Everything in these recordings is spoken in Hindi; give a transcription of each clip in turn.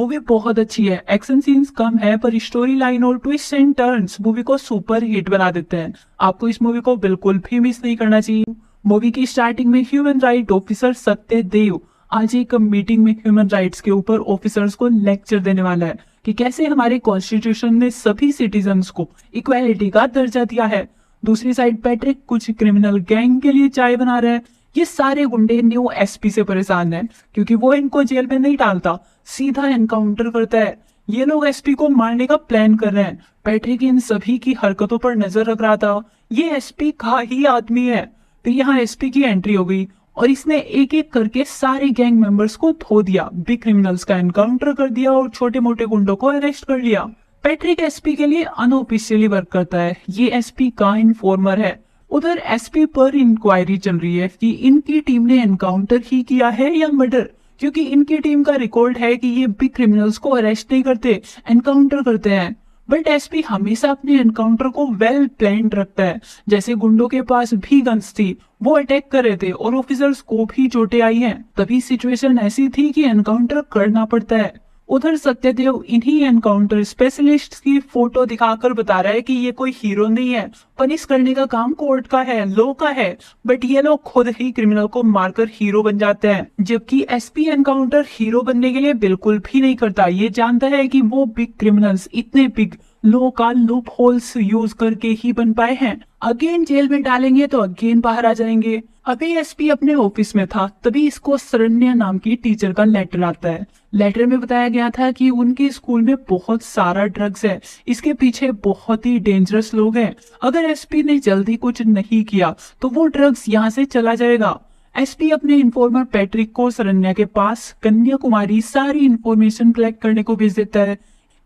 मूवी बहुत अच्छी है, एक्शन सीन्स कम है पर स्टोरी लाइन और ट्विस्ट एंड टर्न्स मूवी को सुपर हिट बना देते हैं। आपको इस मूवी को बिल्कुल भी मिस नहीं करना चाहिए। मूवी की स्टार्टिंग में ह्यूमन राइट ऑफिसर सत्यदेव आज एक मीटिंग में ह्यूमन राइट्स के ऊपर ऑफिसर्स को लेक्चर देने वाला है कि कैसे हमारे कॉन्स्टिट्यूशन ने सभी सिटीजन्स को इक्वालिटी का दर्जा दिया है। दूसरी साइड पैट्रिक कुछ क्रिमिनल गैंग के लिए चाय बना रहा है। ये सारे गुंडे न्यू एसपी से परेशान हैं क्योंकि वो इनको जेल में नहीं डालता, सीधा एनकाउंटर करता है। ये लोग एसपी को मारने का प्लान कर रहे हैं। पैट्रिक इन सभी की हरकतों पर नजर रख रहा था। ये एसपी का ही आदमी है। फिर यहाँ एसपी की एंट्री हो गई और इसने एक एक करके सारे गैंग मेंबर्स को धो दिया, बिग क्रिमिनल्स का एनकाउंटर कर दिया और छोटे मोटे गुंडों को अरेस्ट कर लिया। पैट्रिक एसपी के लिए अनऑफिशियली वर्क करता है। ये एसपी का इन्फॉर्मर है। उधर एसपी पर इंक्वायरी चल रही है कि इनकी टीम ने एनकाउंटर ही किया है या मर्डर, क्योंकि इनकी टीम का रिकॉर्ड है कि ये बिग क्रिमिनल्स को अरेस्ट नहीं करते, एनकाउंटर करते हैं। बट एसपी हमेशा अपने एनकाउंटर को वेल प्लान्ड रखता है। जैसे गुंडों के पास भी गन्स थी, वो अटैक कर रहे थे और ऑफिसर्स को भी चोटें आई हैं। तभी सिचुएशन ऐसी थी कि एनकाउंटर करना पड़ता है। उधर सत्यदेव इन्हीं एनकाउंटर स्पेशलिस्ट की फोटो दिखाकर बता रहा है कि ये कोई हीरो नहीं है, पनिश करने का काम कोर्ट का है, लॉ का है। बट ये लोग खुद ही क्रिमिनल को मारकर हीरो बन जाते हैं, जबकि एसपी एनकाउंटर हीरो बनने के लिए बिल्कुल भी नहीं करता। ये जानता है कि वो बिग क्रिमिनल्स इतने बिग लॉ का लूप होल्स यूज करके ही बन पाए हैं। अगेन जेल में डालेंगे तो अगेन बाहर आ जाएंगे। अभी एसपी अपने ऑफिस में था, तभी इसको शरण्या नाम की टीचर का लेटर आता है। लेटर में बताया गया था कि उनके स्कूल में बहुत सारा ड्रग्स है, इसके पीछे बहुत ही डेंजरस लोग हैं। अगर एसपी ने जल्दी कुछ नहीं किया तो वो ड्रग्स यहाँ से चला जाएगा। एसपी अपने इन्फॉर्मर पैट्रिक को शरण्या के पास कन्याकुमारी सारी इंफॉर्मेशन कलेक्ट करने को भेज देता है।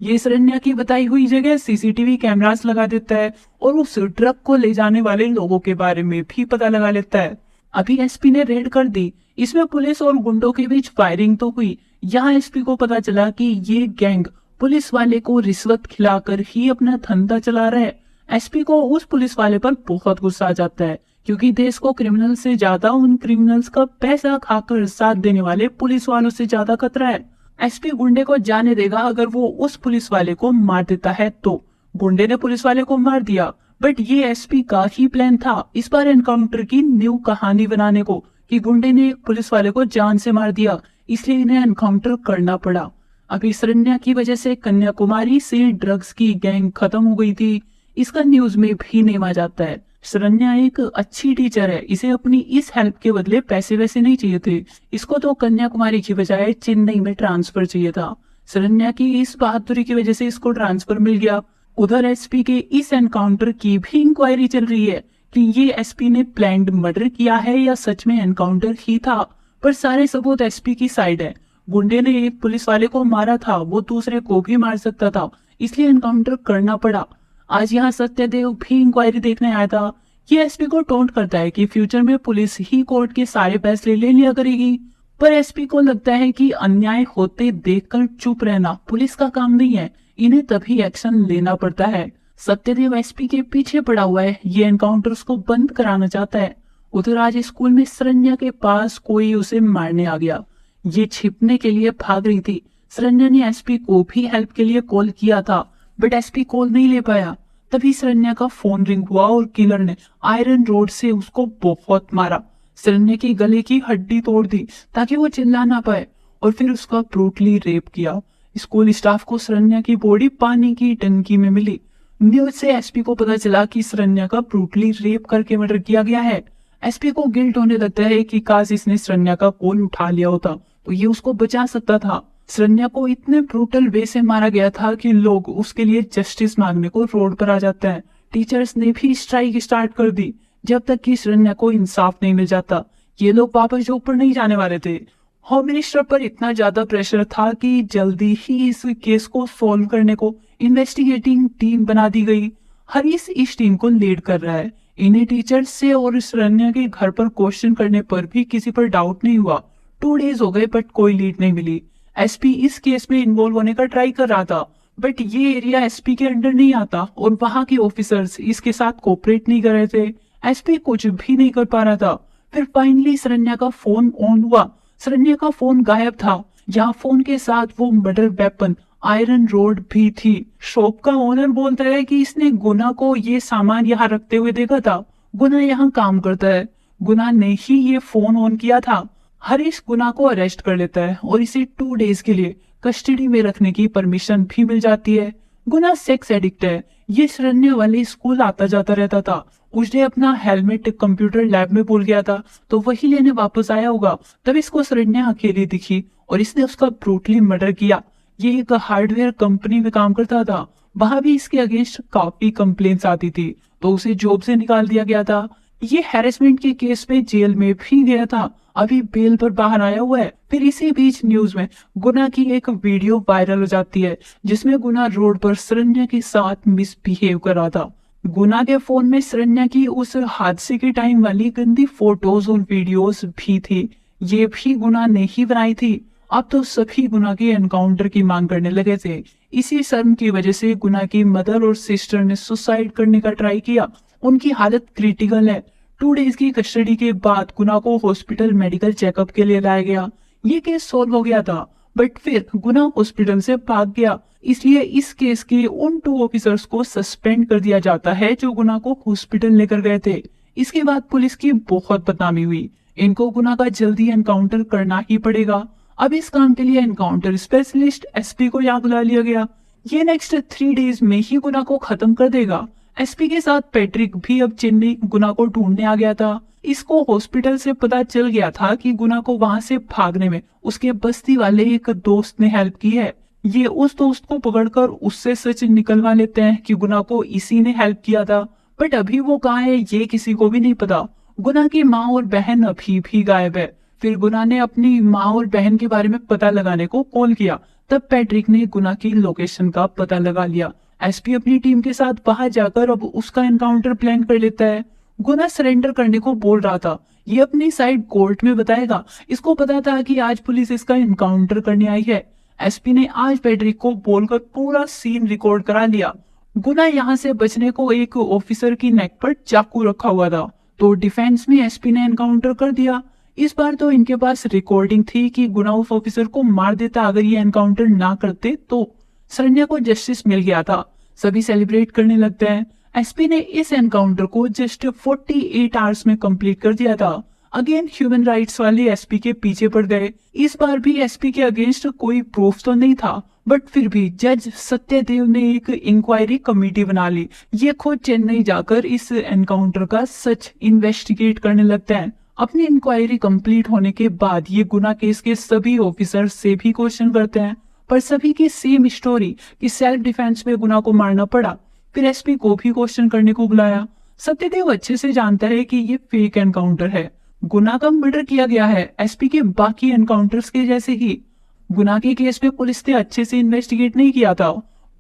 ये शरण्या की बताई हुई जगह सीसीटीवी कैमरास लगा देता है और उस ट्रक को ले जाने वाले लोगों के बारे में भी पता लगा लेता है। अभी एसपी ने रेड कर दी। इसमें पुलिस और गुंडों के बीच फायरिंग तो हुई। यहाँ एसपी को पता चला कि ये गैंग पुलिस वाले को रिश्वत खिलाकर ही अपना धंधा चला रहा है। एसपी को उस पुलिस वाले पर बहुत गुस्सा आ जाता है क्योंकि देश को क्रिमिनल से ज्यादा उन क्रिमिनल्स का पैसा खाकर साथ देने वाले पुलिस वालों से ज्यादा खतरा है। एसपी गुंडे को जाने देगा अगर वो उस पुलिस वाले को मार देता है तो। गुंडे ने पुलिस वाले को मार दिया, बट ये एसपी का ही प्लान था इस बार एनकाउंटर की न्यू कहानी बनाने को कि गुंडे ने एक पुलिस वाले को जान से मार दिया, इसलिए इन्हें एनकाउंटर करना पड़ा। अभी शरण्या की वजह से कन्याकुमारी से ड्रग्स की गैंग खत्म हो गई थी। इसका न्यूज में भी नेम आ जाता है। शरण्या एक अच्छी टीचर है, इसे अपनी इस हेल्प के बदले पैसे वैसे नहीं चाहिए थे। इसको तो कन्याकुमारी की बजाय चेन्नई में ट्रांसफर चाहिए था। शरण्या की इस बहादुरी की वजह से इसको ट्रांसफर मिल गया। उधर एसपी के इस एनकाउंटर की भी इंक्वायरी चल रही है कि ये एसपी ने प्लान्ड मर्डर किया है या सच में एनकाउंटर ही था। पर सारे सबूत एसपी की साइड है। गुंडे ने एक पुलिस वाले को मारा था, वो दूसरे को भी मार सकता था, इसलिए एनकाउंटर करना पड़ा। आज यहाँ सत्यदेव भी इंक्वायरी देखने आया था। ये एसपी को टोंट करता है कि फ्यूचर में पुलिस ही कोर्ट के सारे फैसले ले लिया करेगी। पर एसपी को लगता है कि अन्याय होते देखकर चुप रहना पुलिस का काम नहीं है, इन्हें तभी एक्शन लेना पड़ता है। सत्यदेव एसपी के पीछे पड़ा हुआ है, ये एनकाउंटर्स को बंद कराना चाहता है। उधर आज स्कूल में शरण्या के पास कोई उसे मारने आ गया। ये छिपने के लिए भाग रही थी। शरण्या ने एसपी को भी हेल्प के लिए कॉल किया था, बट एसपी कॉल नहीं ले पाया। तभी शरण्या का फोन रिंग हुआ और किलर ने आयरन रोड से उसको बहुत मारा। शरण्या की गले की हड्डी तोड़ दी ताकि वो चिल्ला ना पाए और फिर उसका ब्रूटली रेप किया। स्कूल स्टाफ को शरण्या की बॉडी पानी की टंकी में मिली। न्यूज से एसपी को पता चला कि शरण्या का ब्रूटली रेप करके मर्डर किया गया है। एसपी को गिल्ट होने लगता है कि काश इसने शरण्या का कॉल उठा लिया होता तो ये उसको बचा सकता था। शरण्या को इतने ब्रूटल वे से मारा गया था कि लोग उसके लिए जस्टिस मांगने को रोड पर आ जाते हैं। टीचर्स ने भी स्ट्राइक स्टार्ट कर दी जब तक कि शरण्या को इंसाफ नहीं मिल जाता। ये लोग वापस जॉब पर नहीं जाने वाले थे। होम मिनिस्टर पर इतना ज्यादा प्रेशर था कि जल्दी ही इस केस को सॉल्व करने को इन्वेस्टिगेटिंग टीम बना दी गई। हरीश इस टीम को लीड कर रहा है। इन्हें टीचर्स से और शरण्या के घर पर क्वेश्चन करने पर भी किसी पर डाउट नहीं हुआ। 2 डेज हो गए बट कोई लीड नहीं मिली। एसपी इस केस में इन्वॉल्व होने का ट्राई कर रहा था, बट ये एरिया एसपी के अंडर नहीं आता और वहां के ऑफिसर्स इसके साथ कोऑपरेट नहीं कर रहे थे। एसपी कुछ भी नहीं कर पा रहा था। फिर फाइनली शरण्या का फोन ऑन हुआ। शरण्या का फोन गायब था। यहाँ फोन के साथ वो मर्डर वेपन आयरन रोड भी थी। शॉप का ओनर बोलता है कि इसने गुना को ये सामान यहाँ रखते हुए देखा था। गुना यहाँ काम करता है, गुना ने ही ये फोन ऑन किया था। हरीश गुना को अरेस्ट कर लेता है और इसे 2 डेज के लिए कस्टडी में रखने की परमिशन भी मिल जाती है। गुना सेक्स एडिक्ट है, ये शरण्य वाले स्कूल आता जाता रहता था। उसने अपना हेलमेट कंप्यूटर लैब में भूल गया था, तो वही लेने वापस आया होगा। तब इसको शरण्य अकेली दिखी और इसने उसका ब्रूटली मर्डर किया। ये एक हार्डवेयर कंपनी में काम करता था, वहां भी इसके अगेंस्ट काफी कंप्लेंट्स आती थी, तो उसे जॉब से निकाल दिया गया था। ये हैरेसमेंट के केस में जेल में भी गया था, अभी बेल पर बाहर आया हुआ है। फिर इसी बीच न्यूज में गुना की एक वीडियो वायरल हो जाती है, जिसमें गुना रोड पर शरण्य के साथ मिसबिहेव कर रहा था। गुना के फोन में शरण्य की उस हादसे के टाइम वाली गंदी फोटोज और वीडियोस भी थी, ये भी गुना ने ही बनाई थी। अब तो सभी गुना के एनकाउंटर की मांग करने लगे थे। इसी शर्म की वजह से गुना की मदर और सिस्टर ने सुसाइड करने का ट्राई किया। उनकी हालत क्रिटिकल है। 2 डेज की कस्टडी के बाद गुना को हॉस्पिटल मेडिकल चेकअप के लिए लाया गया। ये केस सॉल्व हो गया था, बट फिर गुना हॉस्पिटल से भाग गया, इसलिए इस केस के उन 2 ऑफिसर्स को सस्पेंड कर दिया जाता है जो गुना को हॉस्पिटल लेकर गए थे। इसके बाद पुलिस की बहुत बदनामी हुई। इनको गुना का जल्दी एनकाउंटर करना ही पड़ेगा। अब इस काम के लिए एनकाउंटर स्पेशलिस्ट एसपी को यहाँ बुला लिया गया। ये नेक्स्ट 3 डेज में ही गुना को खत्म कर देगा। एसपी के साथ पैट्रिक भी अब चेन्नई गुना को ढूंढने आ गया था। इसको हॉस्पिटल से पता चल गया था कि गुना को वहां से भागने में उसके बस्ती वाले एक दोस्त ने हेल्प की है। ये उस दोस्त को पकड़कर उससे सच निकलवा लेते हैं कि गुना को इसी ने हेल्प किया था, बट अभी वो कहाँ है ये किसी को भी नहीं पता। गुना की माँ और बहन अभी भी गायब है। फिर गुना ने अपनी माँ और बहन के बारे में पता लगाने को कॉल किया, तब पैट्रिक ने गुना की लोकेशन का पता लगा लिया। एसपी अपनी टीम के साथ वहां जाकर अब उसका एनकाउंटर प्लान कर लेता है। गुना सरेंडर करने को बोल रहा था, ये अपनी साइड कोर्ट में बताएगा। इसको पता था कि आज पुलिस इसका एनकाउंटर करने आई है। एसपी ने आज पैट्रिक को बोलकर पूरा सीन रिकॉर्ड करा लिया। गुना यहाँ से बचने को एक ऑफिसर की नेक पर चाकू रखा हुआ था, तो डिफेंस में एसपी ने एनकाउंटर कर दिया। इस बार तो इनके पास रिकॉर्डिंग थी कि गुना उस ऑफिसर को मार देता अगर ये एनकाउंटर ना करते तो। शरण्य को जस्टिस मिल गया था, सभी सेलिब्रेट करने लगते हैं। एसपी ने इस एनकाउंटर को जस्ट 48 आवर्स में कंप्लीट कर दिया था। अगेन ह्यूमन राइट्स वाले एसपी के पीछे पड़ गए। इस बार भी एसपी के अगेंस्ट कोई प्रूफ तो नहीं था, बट फिर भी जज सत्यदेव ने एक इंक्वायरी कमेटी बना ली। ये खुद चेन्नई जाकर इस एनकाउंटर का सच इन्वेस्टिगेट करने लगते हैं। अपनी इंक्वायरी कंप्लीट होने के बाद ये गुना केस के सभी ऑफिसर से भी क्वेश्चन करते हैं, पर सभी की सेम स्टोरी कि सेल्फ डिफेंस में गुना को मारना पड़ा। फिर एसपी को भी क्वेश्चन करने को बुलाया। सत्यदेव अच्छे से जानता है कि ये फेक एनकाउंटर है, गुना का मर्डर किया गया है एसपी के बाकी एनकाउंटर्स के जैसे ही। गुना के केस में पुलिस ने अच्छे से इन्वेस्टिगेट नहीं किया था।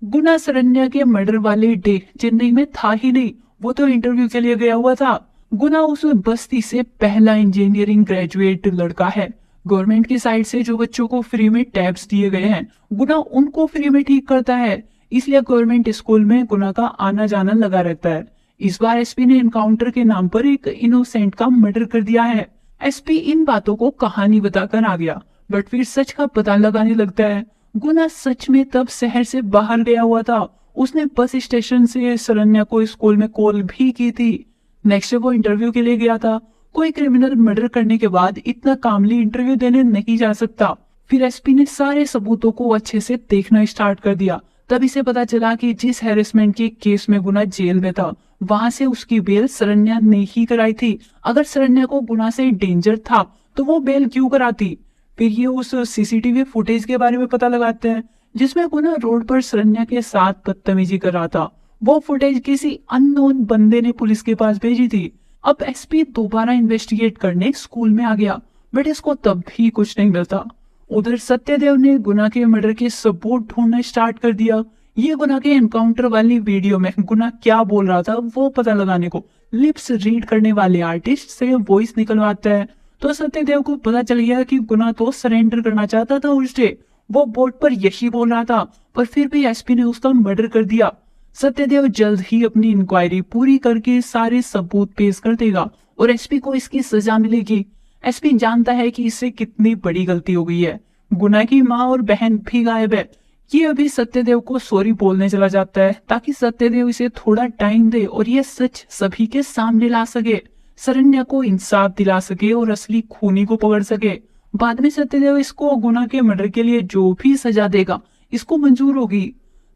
गुना शरण्य के मर्डर वाले डे चेन्नई में था ही नहीं, वो तो इंटरव्यू के लिए गया हुआ था। गुना उस बस्ती से पहला इंजीनियरिंग ग्रेजुएट लड़का है। गवर्नमेंट की साइड से जो बच्चों को फ्री में टैब्स दिए गए हैं, गुना उनको फ्री में ठीक करता है, इसलिए गवर्नमेंट स्कूल में गुना का आना जाना लगा रहता है। इस बार एसपी ने एनकाउंटर के नाम पर एक इनोसेंट का मर्डर कर दिया है। एसपी इन बातों को कहानी बताकर आ गया, बट फिर सच का पता लगाने लगता है। गुना सच में तब शहर से बाहर गया हुआ था। उसने बस स्टेशन से शरण्य को स्कूल में कॉल भी की थी। नेक्स्ट वो इंटरव्यू के लिए गया था। कोई क्रिमिनल मर्डर करने के बाद इतना कामली इंटरव्यू देने नहीं जा सकता। फिर एसपी ने सारे सबूतों को अच्छे से देखना स्टार्ट कर दिया। तब इसे पता चला कि जिस हैरेसमेंट के केस में गुना जेल में था, वहां से उसकी बेल शरण्य ने ही कराई थी। अगर शरण्य को गुना से डेंजर था तो वो बेल क्यों कराती। फिर ये उस सीसीटीवी फुटेज के बारे में पता लगाते हैं जिसमें गुना रोड पर शरण्य के साथ बदतमीजी कर रहा था। वो फुटेज किसी अननोन बंदे ने पुलिस के पास भेजी थी। अब एसपी दोबारा इन्वेस्टिगेट करने स्कूल में आ गया, बट इसको तब भी कुछ नहीं मिलता। उधर सत्यदेव ने गुना के मर्डर के सबूत ढूंढना स्टार्ट कर दिया। ये गुना के एनकाउंटर वाली वीडियो में गुना क्या बोल रहा था वो पता लगाने को लिप्स रीड करने वाले आर्टिस्ट से वॉइस निकलवाता है। तो सत्यदेव को पता चल गया कि गुना तो सरेंडर करना चाहता था उस डे। वो बोर्ड पर यही बोल रहा था, पर फिर भी एसपी ने उसका मर्डर कर दिया। सत्यदेव जल्द ही अपनी इंक्वायरी पूरी करके सारे सबूत पेश कर देगा और एसपी को इसकी सजा मिलेगी। एसपी जानता है कि इससे कितनी बड़ी गलती हो गई है, गुना की माँ और बहन भी गायब है। ये अभी सत्यदेव को सॉरी बोलने चला जाता है ताकि सत्यदेव इसे थोड़ा टाइम दे और ये सच सभी के सामने ला सके, शरण्या को इंसाफ दिला सके और असली खूनी को पकड़ सके। बाद में सत्यदेव इसको गुना के मर्डर के लिए जो भी सजा देगा इसको मंजूर होगी।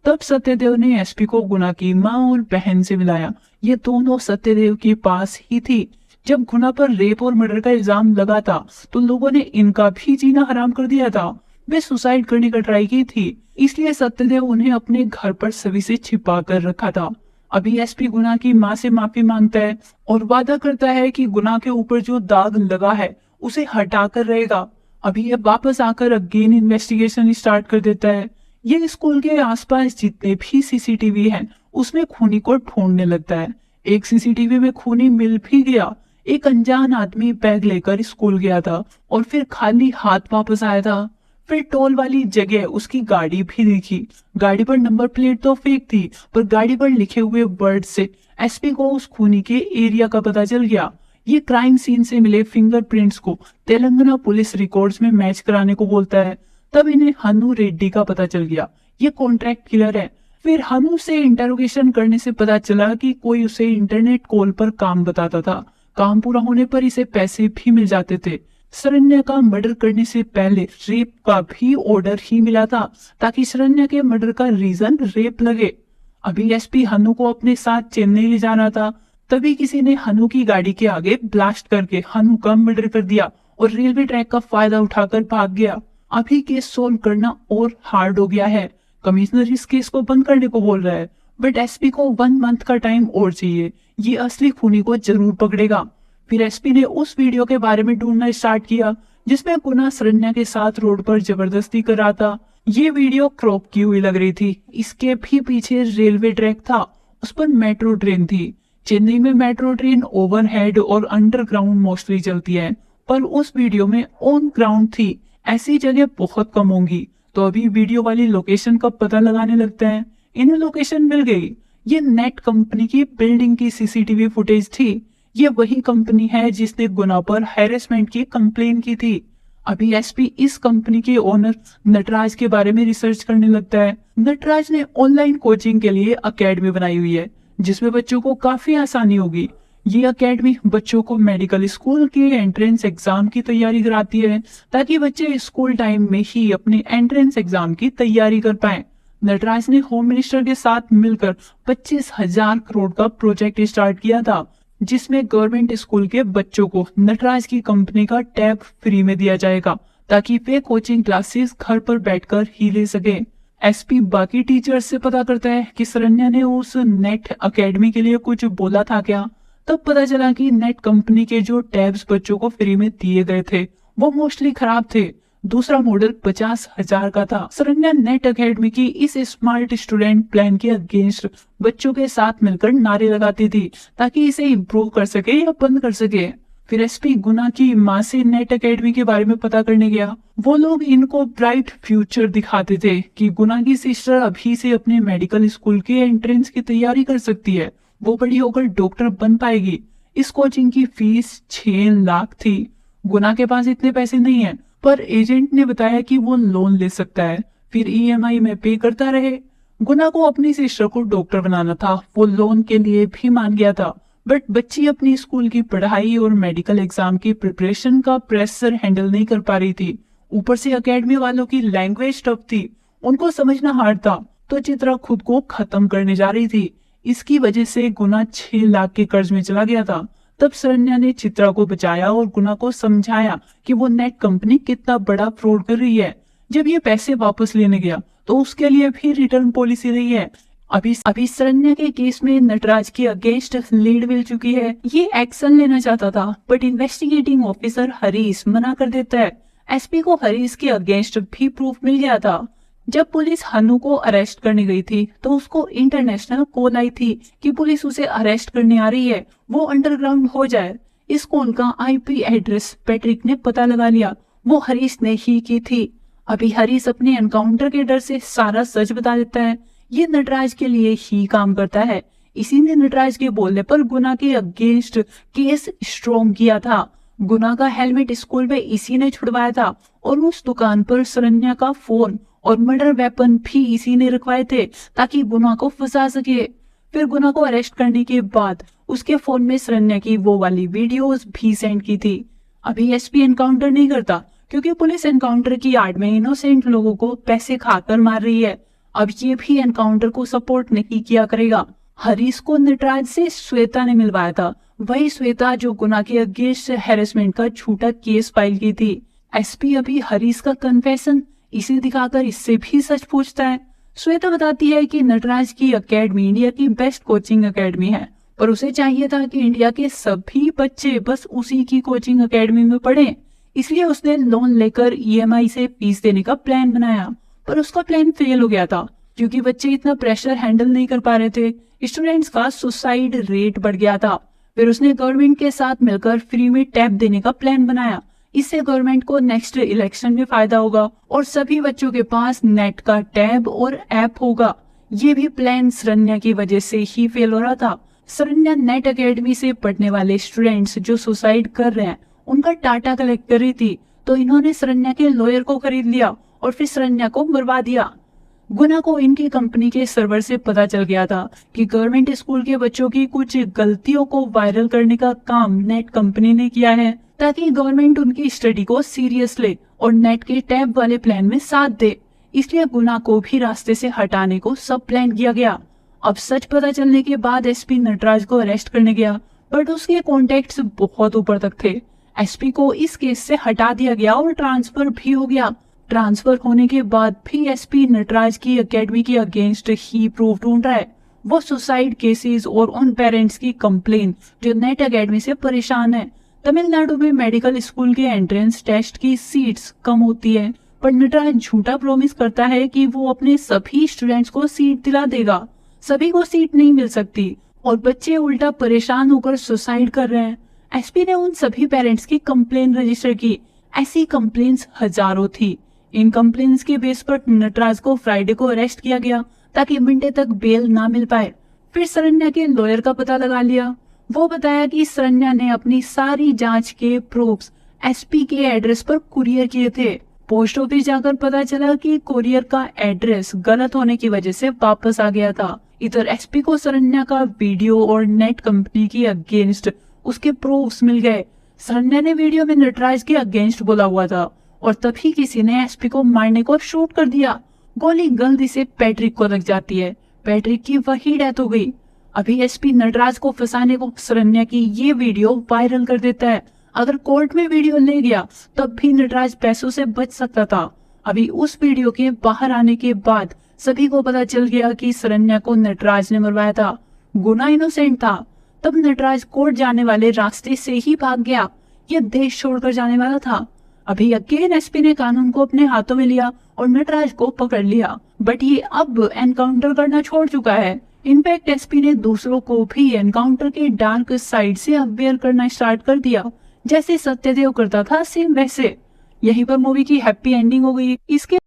तब सत्यदेव ने एसपी को गुना की माँ और बहन से मिलाया। ये दोनों सत्यदेव के पास ही थी। जब गुना पर रेप और मर्डर का इल्जाम लगा था तो लोगों ने इनका भी जीना हराम कर दिया था। वे सुसाइड करने का ट्राई की थी, इसलिए सत्यदेव उन्हें अपने घर पर सभी से छिपा कर रखा था। अभी एसपी गुना की माँ से माफी मांगता है और वादा करता है कि गुना के ऊपर जो दाग लगा है उसे हटा कर रहेगा। अभी ये वापस आकर अगेन इन्वेस्टिगेशन स्टार्ट कर देता है। ये स्कूल के आसपास जितने भी सीसीटीवी हैं उसमें खूनी को ढूंढने लगता है। एक सीसीटीवी में खूनी मिल भी गया। एक अनजान आदमी बैग लेकर स्कूल गया था और फिर खाली हाथ वापस आया था। फिर टोल वाली जगह उसकी गाड़ी भी दिखी। गाड़ी पर नंबर प्लेट तो फेक थी, पर गाड़ी पर लिखे हुए वर्ड से एसपी को उस खूनी के एरिया का पता चल गया। ये क्राइम सीन से मिले फिंगरप्रिंट्स को तेलंगाना पुलिस रिकॉर्ड्स में मैच कराने को बोलता है। तब इन्हें हनु रेड्डी का पता चल गया, ये कॉन्ट्रैक्ट किलर है। फिर हनु से इंटरोगेशन करने से पता चला कि कोई उसे इंटरनेट कॉल पर काम बताता था। काम पूरा होने पर इसे पैसे भी मिल जाते थे। शरण्या का मर्डर करने से पहले रेप का भी ऑर्डर ही मिला था ताकि शरण्या के मर्डर का रीजन रेप लगे। अभी एसपी हनु को अपने साथ चेन्नई ले जाना था। तभी किसी ने हनु की गाड़ी के आगे ब्लास्ट करके हनु का मर्डर कर दिया और रेलवे ट्रैक का फायदा उठाकर भाग गया। अभी केस सोल्व करना और हार्ड हो गया है। कमिश्नर इस केस को बंद करने को बोल रहा है, बट एसपी को 1 मंथ का टाइम और चाहिए। ये असली खूनी को जरूर पकड़ेगा। फिर एसपी ने उस वीडियो के बारे में ढूंढना स्टार्ट किया जिसमें गुना शरण्या के साथ रोड पर जबरदस्ती कर रहा था। ये वीडियो क्रॉप की हुई लग रही थी। इसके भी पीछे रेलवे ट्रैक था, उस पर मेट्रो ट्रेन थी। चेन्नई में मेट्रो ट्रेन ओवरहेड और अंडरग्राउंड मोस्टली चलती है, पर उस वीडियो में ऑन ग्राउंड थी। ऐसी जगह बहुत कम होंगी। तो अभी वीडियो वाली लोकेशन का पता लगाने लगते हैं। इन्हें लोकेशन मिल गई। ये नेट कंपनी की बिल्डिंग की सीसीटीवी फुटेज थी। ये वही कंपनी है जिसने गुना पर हैरेसमेंट की कंप्लेन की थी। अभी एसपी इस कंपनी के ओनर नटराज के बारे में रिसर्च करने लगता है। नटराज ने ऑनलाइन कोचिंग के लिए अकेडमी बनाई हुई है जिसमें बच्चों को काफी आसानी होगी। ये अकेडमी बच्चों को मेडिकल स्कूल के एंट्रेंस एग्जाम की तैयारी कराती है ताकि बच्चे स्कूल टाइम में ही अपने एंट्रेंस एग्जाम की तैयारी कर पाए। नटराज ने होम मिनिस्टर के साथ मिलकर 25,000 करोड़ का प्रोजेक्ट स्टार्ट किया था जिसमें गवर्नमेंट स्कूल के बच्चों को नटराज की कंपनी का टैब फ्री में दिया जाएगा ताकि वे कोचिंग क्लासेस घर पर बैठकर ही ले सके। एसपी बाकी टीचर्स से पता करता है कि शरण्या ने उस नेट अकेडमी के लिए कुछ बोला था क्या। तब पता चला कि नेट कंपनी के जो टैब्स बच्चों को फ्री में दिए गए थे वो मोस्टली खराब थे। दूसरा मॉडल 50,000 का था। शरण्या नेट अकेडमी की इस स्मार्ट स्टूडेंट प्लान के अगेंस्ट बच्चों के साथ मिलकर नारे लगाती थी ताकि इसे इम्प्रूव कर सके या बंद कर सके। फिर एसपी गुना की माँ से नेट अकेडमी के बारे में पता करने गया। वो लोग इनको ब्राइट फ्यूचर दिखाते थे कि गुना की सिस्टर अभी से अपने मेडिकल स्कूल के एंट्रेंस की तैयारी कर सकती है। वो बड़ी होकर डॉक्टर बन पाएगी। इस कोचिंग की फीस 6 लाख थी। गुना के पास इतने पैसे नहीं है, पर एजेंट ने बताया कि वो लोन ले सकता है, फिर ईएमआई में पे करता रहे। गुना को अपनी सिस्टर को डॉक्टर बनाना था। वो लोन के लिए भी मान गया था, बट बच्ची अपनी स्कूल की पढ़ाई और मेडिकल एग्जाम की प्रिपरेशन का प्रेशर हैंडल नहीं कर पा रही थी। ऊपर से अकेडमी वालों की लैंग्वेज टफ थी, उनको समझना हार्ड था। तो चित्रा खुद को खत्म करने जा रही थी। इसकी वजह से गुना 6 लाख के कर्ज में चला गया था। तब शरण्या ने चित्रा को बचाया और गुना को समझाया कि वो नेट कंपनी कितना बड़ा फ्रॉड कर रही है। जब ये पैसे वापस लेने गया तो उसके लिए भी रिटर्न पॉलिसी रही है। अभी शरण्या के केस में नटराज के अगेंस्ट लीड मिल चुकी है। ये एक्शन लेना चाहता था, बट इन्वेस्टिगेटिंग ऑफिसर हरीश मना कर देता है। एसपी को हरीश के अगेंस्ट भी प्रूफ मिल गया था। जब पुलिस हनु को अरेस्ट करने गई थी तो उसको इंटरनेशनल कॉल आई थी कि पुलिस उसे अरेस्ट करने आ रही है, वो अंडरग्राउंड हो जाए। इस कॉल का आईपी एड्रेस पैट्रिक ने पता लगा लिया, वो हरीश ने ही की थी। अभी हरीश अपने एनकाउंटर के डर से सारा सच बता देता है। ये नटराज के लिए ही काम करता है। इसी ने नटराज के बोलने पर गुना के अगेंस्ट केस स्ट्रॉन्ग किया था। गुना का हेलमेट स्कूल में इसी ने छुड़वाया था और उस दुकान पर शरण्या का फोन और मर्डर वेपन भी इसी ने रखवाए थे ताकि गुना को फंसा सके। फिर गुना को अरेस्ट करने के बाद उसके फोन में शरण्या की वो वाली वीडियोस भी सेंड की थी। अभी एसपी एनकाउंटर नहीं करता क्योंकि पुलिस एनकाउंटर की आड़ में इनोसेंट लोगों को पैसे खाकर मार रही है। अब ये भी एनकाउंटर को सपोर्ट नहीं किया करेगा। हरीश को नटराज से श्वेता ने मिलवाया था, वही श्वेता जो गुना के अगेंस्ट हैरेसमेंट का झूठा केस फाइल की थी। एसपी अभी हरीश का कन्फेशन इसे दिखाकर इससे भी सच पूछता है। श्वेता बताती है कि नटराज की एकेडमी इंडिया की बेस्ट कोचिंग एकेडमी है, पर उसे चाहिए था कि इंडिया के सभी बच्चे बस उसी की कोचिंग एकेडमी में पढ़ें। इसलिए उसने लोन लेकर ईएमआई से फीस देने का प्लान बनाया, पर उसका प्लान फेल हो गया था क्योंकि बच्चे इतना प्रेशर हैंडल नहीं कर पा रहे थे। स्टूडेंट्स का सुसाइड रेट बढ़ गया था। फिर उसने गवर्नमेंट के साथ मिलकर फ्री में टैब देने का प्लान बनाया। इससे गवर्नमेंट को नेक्स्ट इलेक्शन में फायदा होगा और सभी बच्चों के पास नेट का टैब और ऐप होगा। ये भी प्लान शरण्या की वजह से ही फेल हो रहा था। शरण्या नेट एकेडमी से पढ़ने वाले स्टूडेंट्स जो सुसाइड कर रहे हैं उनका डाटा कलेक्ट कर रही थी, तो इन्होंने शरण्या के लॉयर को खरीद लिया और फिर शरण्या को मरवा दिया। गुना को इनकी कंपनी के सर्वर से पता चल गया था कि गवर्नमेंट स्कूल के बच्चों की कुछ गलतियों को वायरल करने का काम नेट कंपनी ने किया है ताकि गवर्नमेंट उनकी स्टडी को सीरियस ले और नेट के टैब वाले प्लान में साथ दे। इसलिए गुना को भी रास्ते से हटाने को सब प्लान किया गया। अब सच पता चलने के बाद एसपी नटराज को अरेस्ट करने गया, बट उसके कॉन्टेक्ट्स बहुत ऊपर तक थे। एसपी को इस केस से हटा दिया गया और ट्रांसफर भी हो गया। ट्रांसफर होने के बाद भी एसपी नटराज की एकेडमी के अगेंस्ट ही प्रूफ ढूंढ रहा है। वो सुसाइड केसेस और उन पेरेंट्स की कंप्लेन जो नेट एकेडमी से परेशान है। तमिलनाडु में मेडिकल स्कूल के एंट्रेंस टेस्ट की सीट्स कम होती है, पर नटराज झूठा प्रॉमिस करता है कि वो अपने सभी स्टूडेंट्स को सीट दिला देगा। सभी को सीट नहीं मिल सकती और बच्चे उल्टा परेशान होकर सुसाइड कर रहे हैं। एसपी ने उन सभी पेरेंट्स की कंप्लेन रजिस्टर की। ऐसी कंप्लेन्स हजारों थी। इन कंप्लेन्स के बेस पर नटराज को फ्राइडे को अरेस्ट किया गया ताकि मंडे तक बेल ना मिल पाए। फिर शरण्या के लॉयर का पता लगा लिया। वो बताया कि शरण्या ने अपनी सारी जांच के प्रूफ्स एसपी के एड्रेस पर कुरियर किए थे। पोस्ट ऑफिस जाकर पता चला कि कुरियर का एड्रेस गलत होने की वजह से वापस आ गया था। इधर एसपी को शरण्या का वीडियो और नेट कंपनी के अगेंस्ट उसके प्रूफ्स मिल गए। शरण्या ने वीडियो में नटराज के अगेंस्ट बोला हुआ था और तभी किसी ने एसपी को मारने को शूट कर दिया। गोली गलती से पैट्रिक को लग जाती है। पैट्रिक की वही डेथ हो गई। अभी एसपी नटराज को फंसाने को शरण्या की ये वीडियो वायरल कर देता है। अगर कोर्ट में वीडियो ले गया तब भी नटराज पैसों से बच सकता था। अभी उस वीडियो के बाहर आने के बाद सभी को पता चल गया कि शरण्या को नटराज ने मरवाया था। गुना इनोसेंट था। तब नटराज कोर्ट जाने वाले रास्ते से ही भाग गया। ये देश छोड़कर जाने वाला था। अभी अगेन एसपी ने कानून को अपने हाथों में लिया और नटराज को पकड़ लिया, बट ये अब एनकाउंटर करना छोड़ चुका है। इनफैक्ट एसपी ने दूसरों को भी एनकाउंटर के डार्क साइड से अवेयर करना स्टार्ट कर दिया। जैसे सत्यदेव करता था सेम वैसे। यहीं पर मूवी की हैप्पी एंडिंग हो गई। इसके